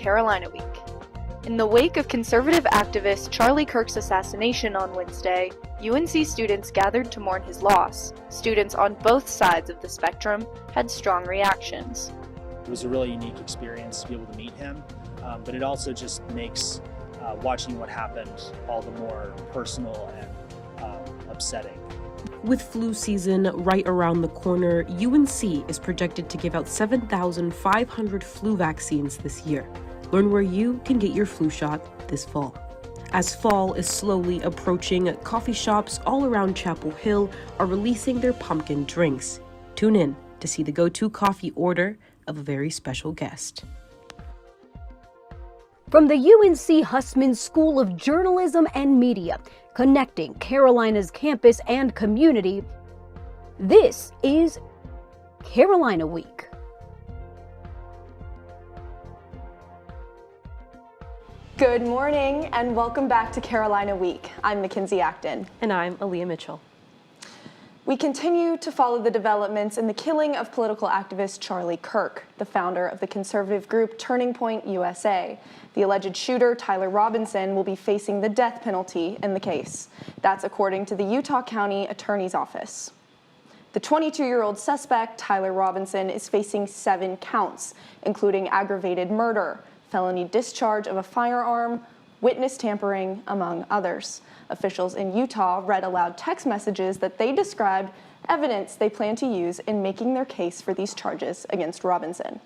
Carolina Week. In the wake of conservative activist Charlie Kirk's assassination on Wednesday, UNC students gathered to mourn his loss. Students on both sides of the spectrum had strong reactions. It was a really unique experience to be able to meet him, but it also just makes watching what happened all the more personal and upsetting. With flu season right around the corner, UNC is projected to give out 7,500 flu vaccines this year. Learn where you can get your flu shot this fall. As fall is slowly approaching, coffee shops all around Chapel Hill are releasing their pumpkin drinks. Tune in to see the go-to coffee order of a very special guest. From the UNC Hussman School of Journalism and Media, connecting Carolina's campus and community, this is Carolina Week. Good morning and welcome back to Carolina Week. I'm Mackenzie Acton. And I'm Aaliyah Mitchell. We continue to follow the developments in the killing of political activist Charlie Kirk, the founder of the conservative group Turning Point USA. The alleged shooter, Tyler Robinson, will be facing the death penalty in the case. That's according to the Utah County Attorney's Office. The 22-year-old suspect, Tyler Robinson, is facing 7 counts, including aggravated murder, felony discharge of a firearm, witness tampering, among others. Officials in Utah read aloud text messages that they described evidence they plan to use in making their case for these charges against Robinson.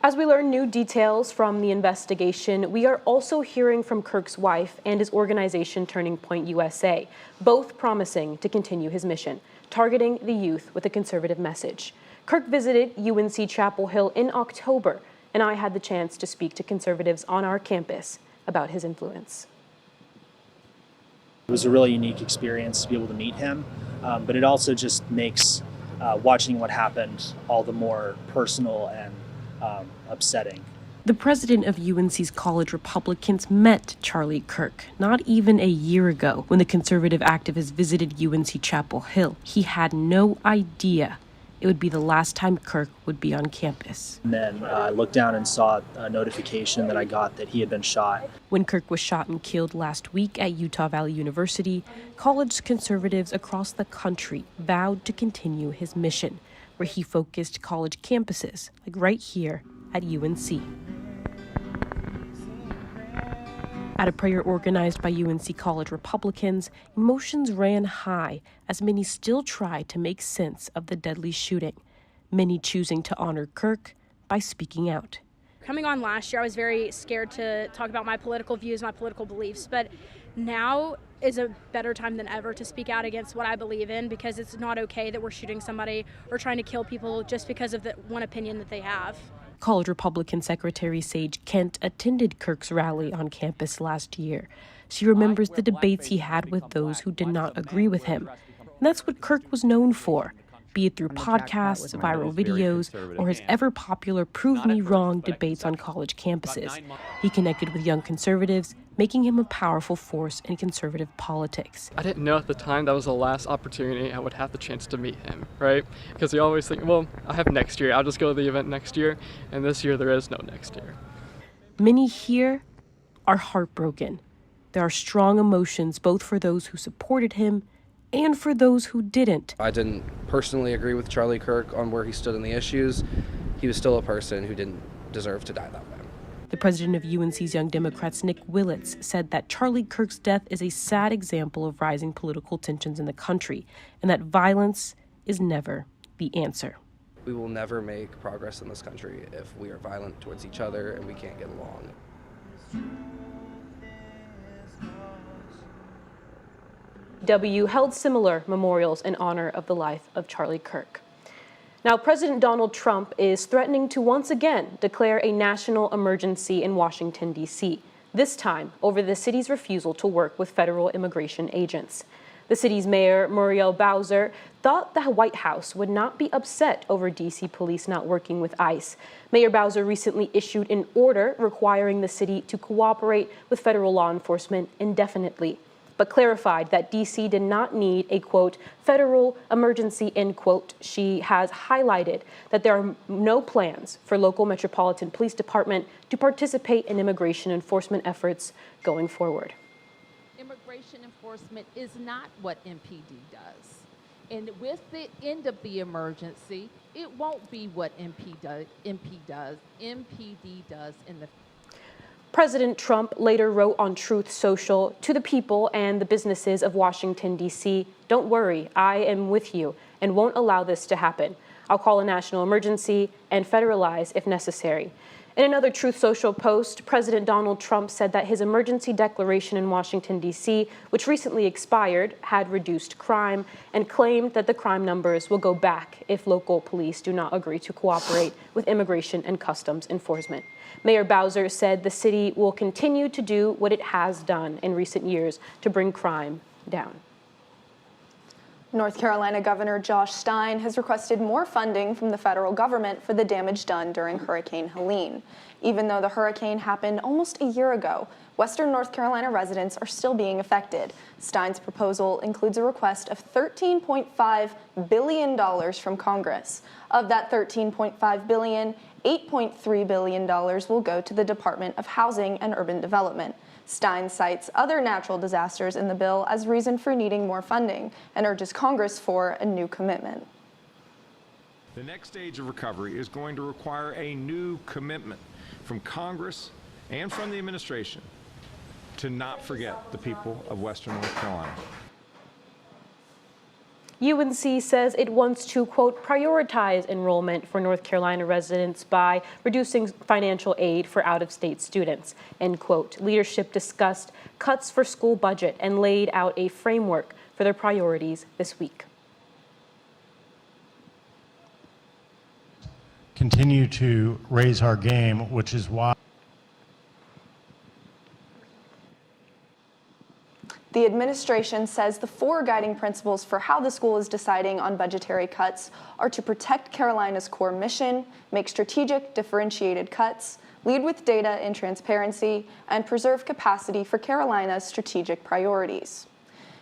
As we learn new details from the investigation, we are also hearing from Kirk's wife and his organization Turning Point USA, both promising to continue his mission, targeting the youth with a conservative message. Kirk visited UNC Chapel Hill in October, and I had the chance to speak to conservatives on our campus about his influence. It was a really unique experience to be able to meet him, but it also just makes watching what happened all the more personal and upsetting. The president of UNC's college Republicans met Charlie Kirk not even a year ago when the conservative activist visited UNC Chapel Hill. He had no idea it would be the last time Kirk would be on campus. And then I looked down and saw a notification that I got that he had been shot. When Kirk was shot and killed last week at Utah Valley University, college conservatives across the country vowed to continue his mission, where he focused college campuses, like right here at UNC. At a prayer organized by UNC college Republicans, emotions ran high as many still tried to make sense of the deadly shooting, many choosing to honor Kirk by speaking out. Coming on last year, I was very scared to talk about my political views, my political beliefs, but now is a better time than ever to speak out against what I believe in, because it's not okay that we're shooting somebody or trying to kill people just because of the one opinion that they have. College Republican Secretary Sage Kent attended Kirk's rally on campus last year. She remembers the debates he had with those who did not agree with him. And that's what Kirk was known for, be it through podcasts, viral videos, or his ever-popular Prove Me Wrong debates on college campuses. He connected with young conservatives, making him a powerful force in conservative politics. I didn't know at the time that was the last opportunity I would have the chance to meet him, right? Because you always think, well, I have next year, I'll just go to the event next year, and this year there is no next year. Many here are heartbroken. There are strong emotions both for those who supported him and for those who didn't. I didn't personally agree with Charlie Kirk on where he stood on the issues. He was still a person who didn't deserve to die that way. The president of UNC's Young Democrats, Nick Willits, said that Charlie Kirk's death is a sad example of rising political tensions in the country, and that violence is never the answer. We will never make progress in this country if we are violent towards each other and we can't get along. W held similar memorials in honor of the life of Charlie Kirk. Now, President Donald Trump is threatening to once again declare a national emergency in Washington, D.C., this time over the city's refusal to work with federal immigration agents. The city's mayor, Muriel Bowser, thought the White House would not be upset over D.C. police not working with ICE. Mayor Bowser recently issued an order requiring the city to cooperate with federal law enforcement indefinitely. but clarified that D.C. did not need a, quote, federal emergency, end quote. She has highlighted that there are no plans for local Metropolitan Police Department to participate in immigration enforcement efforts going forward. Immigration enforcement is not what MPD does. And with the end of the emergency, it won't be what MPD does in the President Trump later wrote on Truth Social, to the people and the businesses of Washington, D.C., don't worry, I am with you and won't allow this to happen. I'll call a national emergency and federalize if necessary. In another Truth Social post, President Donald Trump said that his emergency declaration in Washington, D.C., which recently expired, had reduced crime, and claimed that the crime numbers will go back if local police do not agree to cooperate with immigration and customs enforcement. Mayor Bowser said the city will continue to do what it has done in recent years to bring crime down. North Carolina Governor Josh Stein has requested more funding from the federal government for the damage done during Hurricane Helene. Even though the hurricane happened almost a year ago, Western North Carolina residents are still being affected. Stein's proposal includes a request of $13.5 billion from Congress. Of that $13.5 billion, $8.3 billion will go to the Department of Housing and Urban Development. Stein cites other natural disasters in the bill as reason for needing more funding and urges Congress for a new commitment. The next stage of recovery is going to require a new commitment from Congress and from the administration to not forget the people of Western North Carolina. UNC says it wants to, quote, prioritize enrollment for North Carolina residents by reducing financial aid for out-of-state students, end quote. Leadership discussed cuts for school budget and laid out a framework for their priorities this week. Continue to raise our game, which is why the administration says the 4 guiding principles for how the school is deciding on budgetary cuts are to protect Carolina's core mission, make strategic, differentiated cuts, lead with data and transparency, and preserve capacity for Carolina's strategic priorities.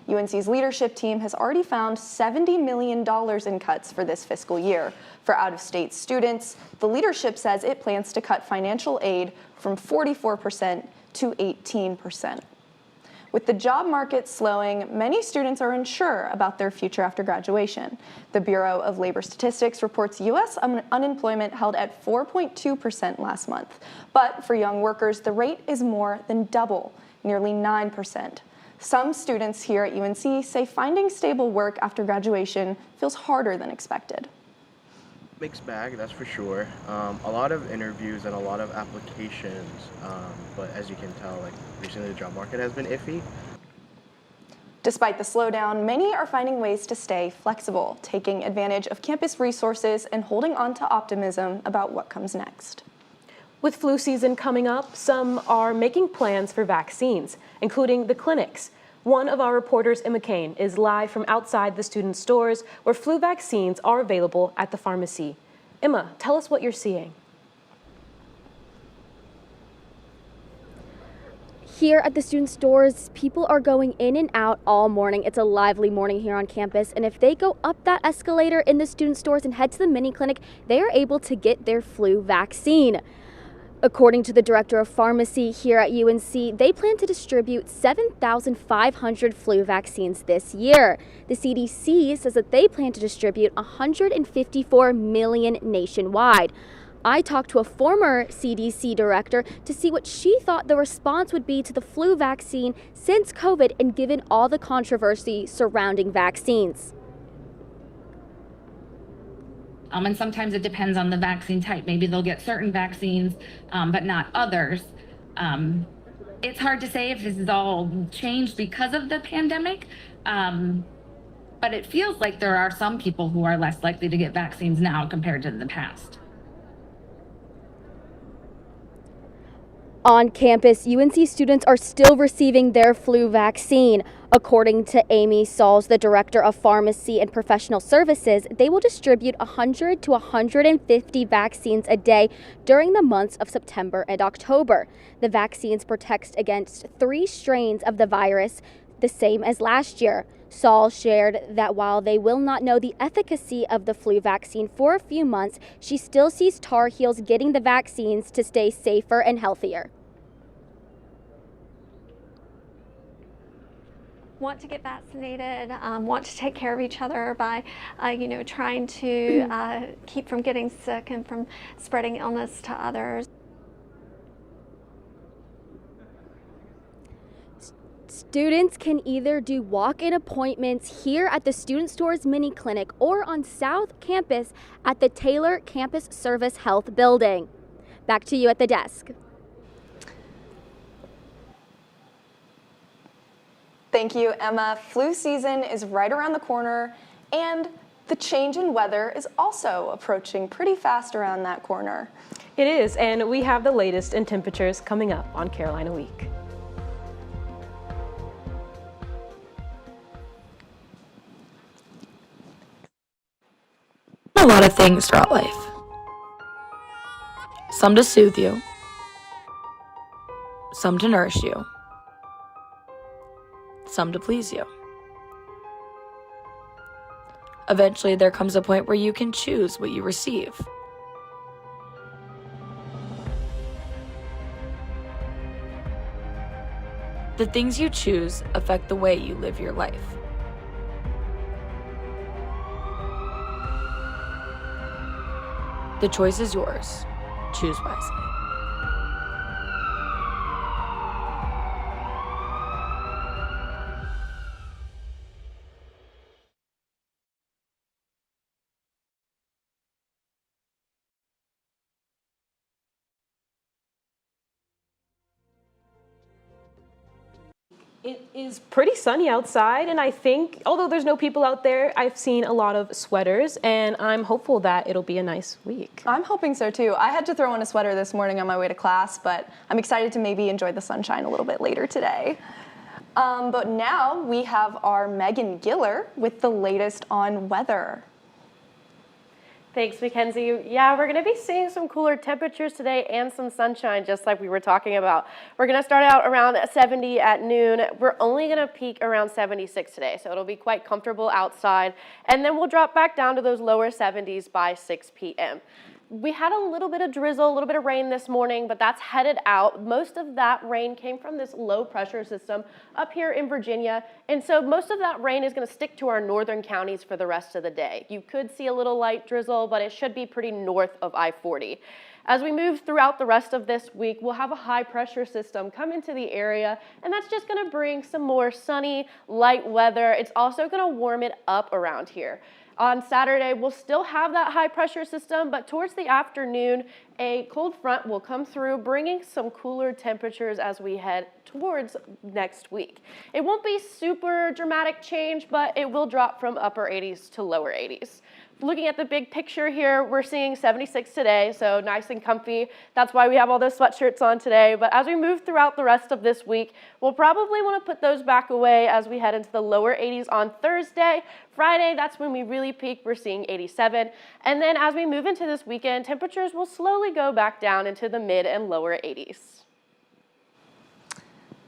UNC's leadership team has already found $70 million in cuts for this fiscal year. For out-of-state students, the leadership says it plans to cut financial aid from 44% to 18%. With the job market slowing, many students are unsure about their future after graduation. The Bureau of Labor Statistics reports U.S. unemployment held at 4.2% last month. But for young workers, the rate is more than double, nearly 9%. Some students here at UNC say finding stable work after graduation feels harder than expected. Mixed bag, that's for sure. A lot of interviews and a lot of applications, but as you can tell, like recently the job market has been iffy. Despite the slowdown, many are finding ways to stay flexible, taking advantage of campus resources and holding on to optimism about what comes next. With flu season coming up, some are making plans for vaccines, including the clinics. One of our reporters, Emma Kane, is live from outside the student stores where flu vaccines are available at the pharmacy. Emma, tell us what you're seeing. Here at the student stores, people are going in and out all morning. It's a lively morning here on campus, and if they go up that escalator in the student stores and head to the mini clinic, they are able to get their flu vaccine. According to the director of pharmacy here at UNC, they plan to distribute 7,500 flu vaccines this year. The CDC says that they plan to distribute 154 million nationwide. I talked to a former CDC director to see what she thought the response would be to the flu vaccine since COVID and given all the controversy surrounding vaccines. And sometimes it depends on the vaccine type. Maybe they'll get certain vaccines, but not others. It's hard to say if this is all changed because of the pandemic, but it feels like there are some people who are less likely to get vaccines now compared to the past. On campus, UNC students are still receiving their flu vaccine. According to Amy Sauls, the director of pharmacy and professional services, they will distribute 100 to 150 vaccines a day during the months of September and October. The vaccines protect against 3 strains of the virus, the same as last year. Saul shared that while they will not know the efficacy of the flu vaccine for a few months, she still sees Tar Heels getting the vaccines to stay safer and healthier. Want to get vaccinated, want to take care of each other by, trying to keep from getting sick and from spreading illness to others. Students can either do walk-in appointments here at the Student Stores Mini Clinic or on South Campus at the Taylor Campus Service Health Building. Back to you at the desk. Thank you, Emma. Flu season is right around the corner, and the change in weather is also approaching pretty fast around that corner. It is, and we have the latest in temperatures coming up on Carolina Week. A lot of things throughout life. Some to soothe you, some to nourish you, some to please you. Eventually, there comes a point where you can choose what you receive. The things you choose affect the way you live your life. The choice is yours. Choose wisely. It is pretty sunny outside, and I think, although there's no people out there, I've seen a lot of sweaters, and I'm hopeful that it'll be a nice week. I'm hoping so too. I had to throw on a sweater this morning on my way to class, but I'm excited to maybe enjoy the sunshine a little bit later today. But now we have our Megan Giller with the latest on weather. Thanks, Mackenzie. Yeah, we're going to be seeing some cooler temperatures today and some sunshine, just like we were talking about. We're going to start out around 70 at noon. We're only going to peak around 76 today, so it'll be quite comfortable outside. And then we'll drop back down to those lower 70s by 6 p.m. We had a little bit of drizzle, a little bit of rain this morning, but that's headed out. Most of that rain came from this low pressure system up here in Virginia. And so most of that rain is going to stick to our northern counties for the rest of the day. You could see a little light drizzle, but it should be pretty north of I-40. As we move throughout the rest of this week, we'll have a high pressure system come into the area, and that's just going to bring some more sunny, light weather. It's also going to warm it up around here. On Saturday, we'll still have that high pressure system, but towards the afternoon, a cold front will come through, bringing some cooler temperatures as we head towards next week. It won't be super dramatic change, but it will drop from upper 80s to lower 80s. Looking at the big picture here, we're seeing 76 today, so nice and comfy. That's why we have all those sweatshirts on today. But as we move throughout the rest of this week, we'll probably want to put those back away as we head into the lower 80s on Thursday. Friday, that's when we really peak. We're seeing 87. And then as we move into this weekend, temperatures will slowly go back down into the mid and lower 80s.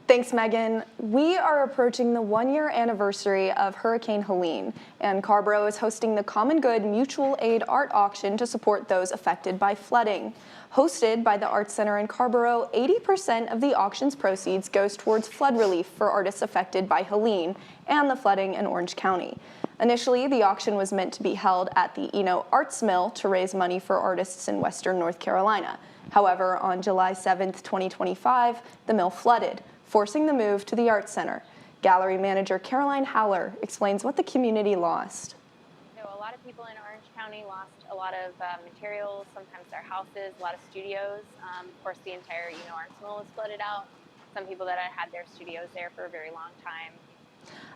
Thanks, Megan. We are approaching the one-year anniversary of Hurricane Helene, and Carrboro is hosting the Common Good Mutual Aid Art Auction to support those affected by flooding. Hosted by the Arts Center in Carrboro, 80% of the auction's proceeds goes towards flood relief for artists affected by Helene and the flooding in Orange County. Initially, the auction was meant to be held at the Eno Arts Mill to raise money for artists in Western North Carolina. However, on July 7th, 2025, the mill flooded, forcing the move to the Arts Center. Gallery manager Caroline Howler explains what the community lost. So a lot of people in Orange County lost a lot of materials, sometimes their houses, a lot of studios. Of course, the entire Arts Mill was flooded out. Some people that had their studios there for a very long time.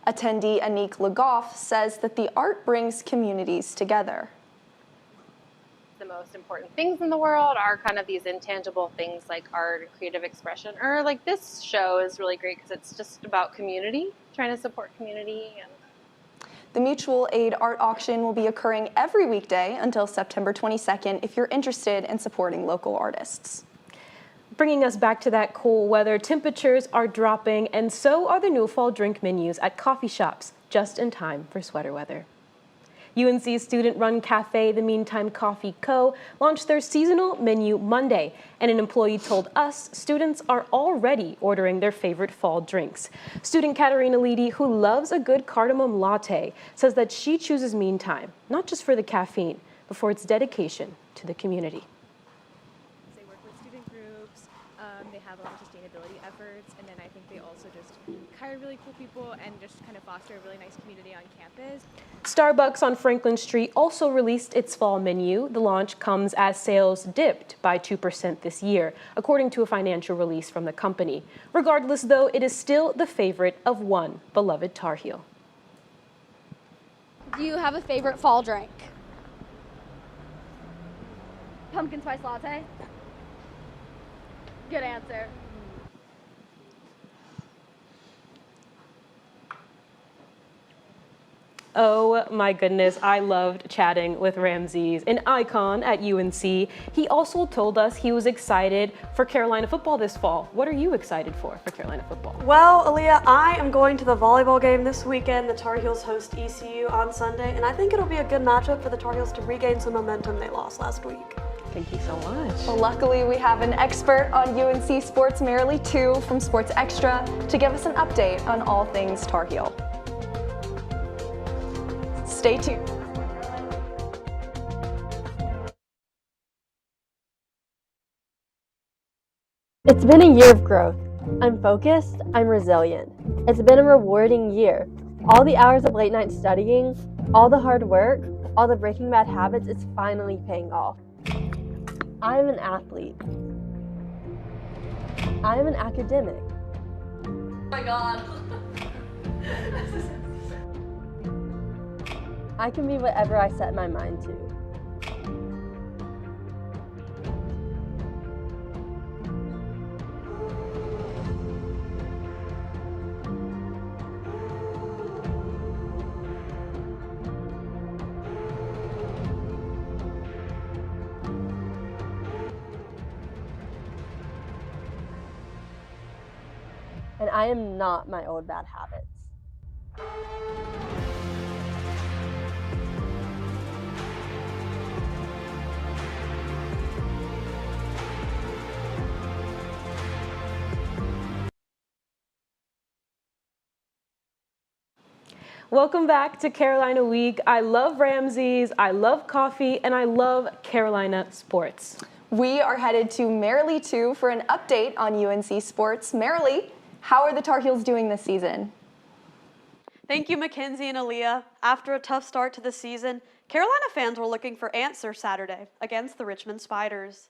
Attendee Anik Legoff says that the art brings communities together. The most important things in the world are kind of these intangible things like art and creative expression, or like this show is really great because it's just about community, trying to support community. And the Mutual Aid Art Auction will be occurring every weekday until September 22nd if you're interested in supporting local artists. Bringing us back to that cool weather, temperatures are dropping, and so are the new fall drink menus at coffee shops, just in time for sweater weather. UNC student-run cafe, The Meantime Coffee Co., launched their seasonal menu Monday, and an employee told us students are already ordering their favorite fall drinks. Student Katarina Leedy, who loves a good cardamom latte, says that she chooses Meantime, not just for the caffeine, but for its dedication to the community. They work with student groups, they have a lot of sustainability efforts, and then I think they also just hire really cool people and just kind of foster a really nice community on campus. Starbucks on Franklin Street also released its fall menu. The launch comes as sales dipped by 2% this year, according to a financial release from the company. Regardless, though, it is still the favorite of one beloved Tar Heel. Do you have a favorite fall drink? Pumpkin spice latte? Good answer. Oh my goodness, I loved chatting with Ramses, an icon at UNC. He also told us he was excited for Carolina football this fall. What are you excited for Carolina football? Well, Aaliyah, I am going to the volleyball game this weekend. The Tar Heels host ECU on Sunday, and I think it'll be a good matchup for the Tar Heels to regain some momentum they lost last week. Thank you so much. Well, luckily we have an expert on UNC sports, Marilee Tu from Sports Extra, to give us an update on all things Tar Heel. Stay tuned. It's been a year of growth. I'm focused, I'm resilient. It's been a rewarding year. All the hours of late night studying, all the hard work, all the breaking bad habits, it's finally paying off. I'm an athlete. I'm an academic. Oh my God. I can be whatever I set my mind to. And I am not my old bad habits. Welcome back to Carolina Week. I love Ramses, I love coffee, and I love Carolina sports. We are headed to Marilee Tu for an update on UNC sports. Marilee, how are the Tar Heels doing this season? Thank you, Mackenzie and Aaliyah. After a tough start to the season, Carolina fans were looking for answers Saturday against the Richmond Spiders.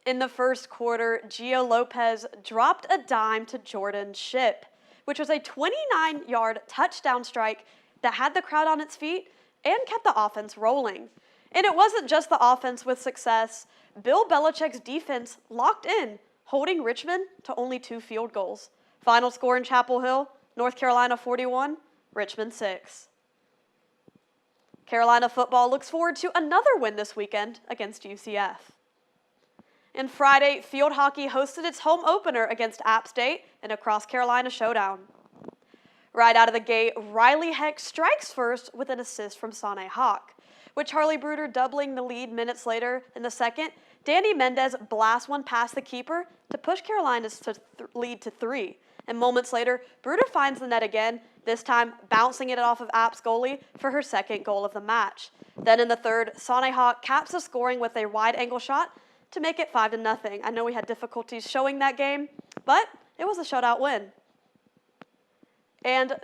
In the first quarter, Gio Lopez dropped a dime to Jordan Shipp, which was a 29-yard touchdown strike that had the crowd on its feet and kept the offense rolling. And it wasn't just the offense with success. Bill Belichick's defense locked in, holding Richmond to only 2 field goals. Final score in Chapel Hill, North Carolina 41, Richmond 6. Carolina football looks forward to another win this weekend against UCF. And Friday, field hockey hosted its home opener against App State in a cross-Carolina showdown. Right out of the gate, Riley Heck strikes first with an assist from Sane Hawk. With Charlie Bruder doubling the lead minutes later in the second, Danny Mendez blasts one past the keeper to push Carolina's lead to 3. And moments later, Bruder finds the net again, this time bouncing it off of App's goalie for her second goal of the match. Then in the third, Sane Hawk caps the scoring with a wide-angle shot to make it 5-0. I know we had difficulties showing that game, but it was a shutout win. And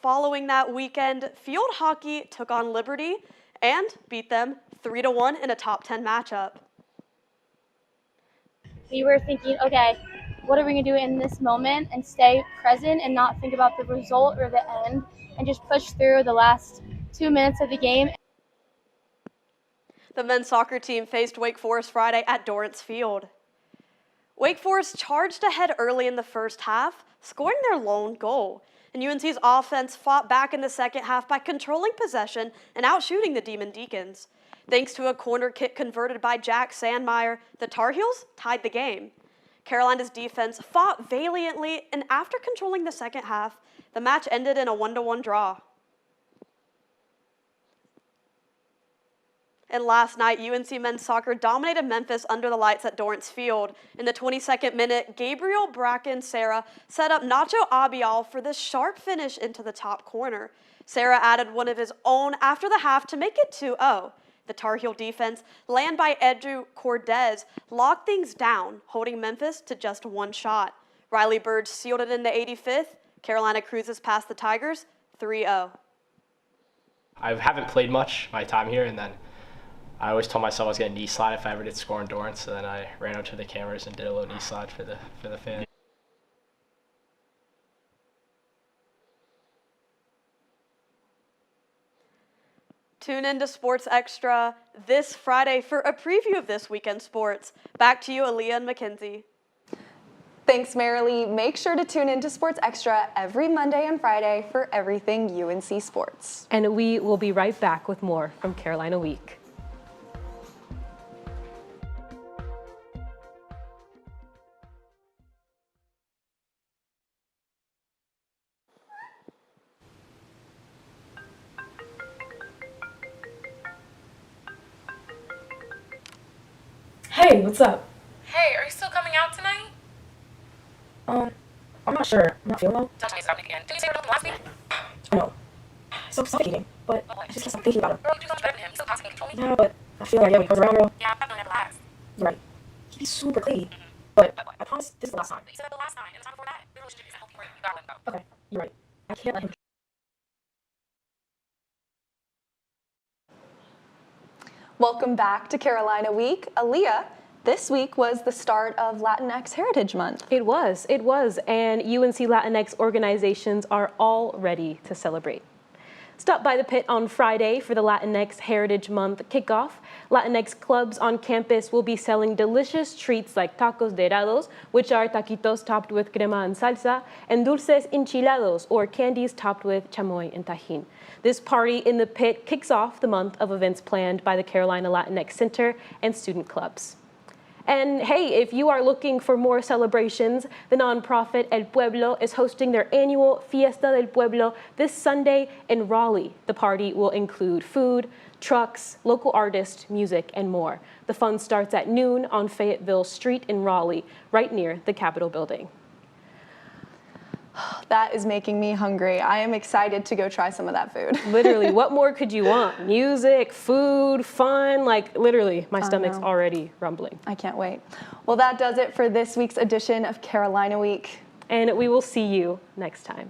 following that weekend, field hockey took on Liberty and beat them 3-1 in a top 10 matchup. We were thinking, okay, what are we going to do in this moment and stay present and not think about the result or the end and just push through the last 2 minutes of the game. The men's soccer team faced Wake Forest Friday at Dorrance Field. Wake Forest charged ahead early in the first half, scoring their lone goal. And UNC's offense fought back in the second half by controlling possession and outshooting the Demon Deacons. Thanks to a corner kick converted by Jack Sandmeyer, the Tar Heels tied the game. Carolina's defense fought valiantly, and after controlling the second half, the match ended in a 1-1 draw. And last night, UNC men's soccer dominated Memphis under the lights at Dorrance Field. In the 22nd minute, Gabriel Bracken Serra set up Nacho Abial for this sharp finish into the top corner. Serra added one of his own after the half to make it 2-0. The Tar Heel defense, led by Edu Cordes, locked things down, holding Memphis to just one shot. Riley Burge sealed it in the 85th. Carolina cruises past the Tigers 3-0. I haven't played much my time here, and then I always told myself I was going to knee slide if I ever did score in Dorrance, so then I ran out to the cameras and did a little knee slide for the fans. Tune into Sports Extra this Friday for a preview of this weekend's sports. Back to you, Aaliyah and Mackenzie. Thanks, Marilee. Make sure to tune into Sports Extra every Monday and Friday for everything UNC sports. And we will be right back with more from Carolina Week. Hey, what's up? Hey, are you still coming out tonight? I'm not sure. I'm not feeling well. Don't tell me something again. Didn't you say we're last week? I know. It's so suffocating, but I just can't stop thinking about him. Girl, you do so much better than him. He's still toxic and controlling. Yeah, but I feel like when he goes around, girl, Yeah, I probably never last. you're right. He's super crazy. But I promise this is the last time. You said that the last time, and the time before that, your relationship isn't healthy for you. You gotta let him go. Okay, you're right. I can't let him. Welcome back to Carolina Week. Aaliyah, this week was the start of Latinx Heritage Month. It was, and UNC Latinx organizations are all ready to celebrate. Stop by the pit on Friday for the Latinx Heritage Month kickoff. Latinx clubs on campus will be selling delicious treats like tacos de helados, which are taquitos topped with crema and salsa, and dulces enchilados, or candies topped with chamoy and tajin. This party in the pit kicks off the month of events planned by the Carolina Latinx Center and student clubs. And hey, if you are looking for more celebrations, the nonprofit El Pueblo is hosting their annual Fiesta del Pueblo this Sunday in Raleigh. The party will include food, trucks, local artists, music, and more. The fun starts at noon on Fayetteville Street in Raleigh, right near the Capitol building. That is making me hungry. I am excited to go try some of that food. Literally, what more could you want? Music, food, fun, like literally, my stomach's already rumbling. I can't wait. Well, that does it for this week's edition of Carolina Week. And we will see you next time.